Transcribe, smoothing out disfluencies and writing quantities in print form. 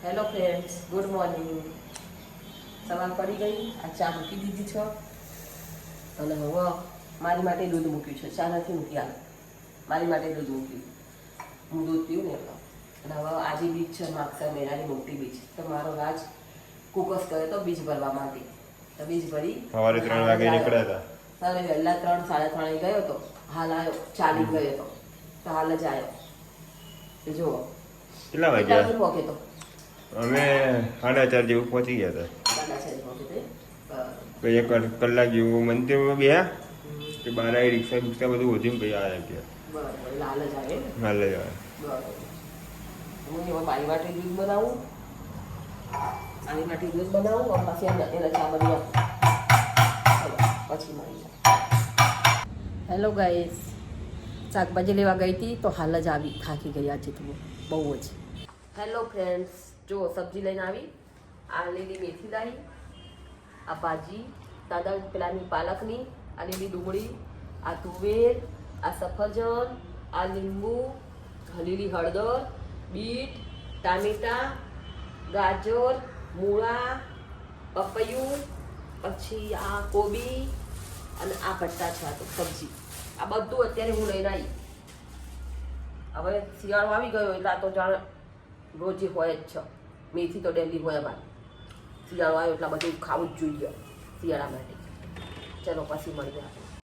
Hello friends, good morning. સવાર પડી ગઈ. આ ચા મૂકી દીધી છે અને હવે મારી માટે દૂધ મૂક્યું છે. ચા નથી મૂકી, હાલ મારી માટે દૂધ મૂક્યું. હું દૂધ પીવું ને એટલે. અને હવે આજે બીજ છે, માગસર મહિનાની મોટી બીજ. તો મારો રાજ કુકસ કરે તો બીજ ભરવા માટે. તો બીજ ભરી સવારે 3 વાગે નીકળ્યા હતા. સવારે વહેલા 3, 3:30 ગયો હતો. હાલ આવ્યો, ચાલી ગયો હતો. તો હાલ જ આવ્યો. જુઓ કેટલા વાગ્યા? પહોંચે તો અમે 4:30 જેવું પહોંચી ગયા હતા. પછી 1 કલાક જેવું મંદિરમાં બેહ્યા કે બહાર આવી રિક્ષા બધું વધીને પછી આવ્યા ગયા. બરાબર, લાલ જ આવે ને. હાલ જ આવે. બરાબર. હું એમાં મારી માટે દૂધ બનાવું, મારી માટે દૂધ બનાવું અને પછી એને ચા બની આપું. પછી મળી. હેલો ગાઈસ, શાકભાજી લેવા ગઈ હતી તો હાલ જ આવી. થાકી ગઈ આજે તો બહુ જ. હેલો ફ્રેન્ડ્સ, જો સબ્જી લઈને આવી. આ લીલી મેથી લાવી, આ ભાજી દાદા પેલાની પાલકની, આ લીલી ડુંગળી, આ તુવેર, આ સફરજન, આ લીંબુ, લીલી હળદર, બીટ, ટામેટા, ગાજર, મૂળા, પપૈયું, પછી આ કોબી અને આ ભટ્ટા છે. આ તો સબ્જી આ બધું અત્યારે હું લઈને આવી. હવે શિયાળો આવી ગયો એટલે આ તો જાણ રોજ હોય જ છે. મેથી તો ડેલી હોય અમારે. શિયાળો આવ્યો એટલે બધું ખાવું જ જોઈએ શિયાળા માટે. ચલો પછી મળીએ.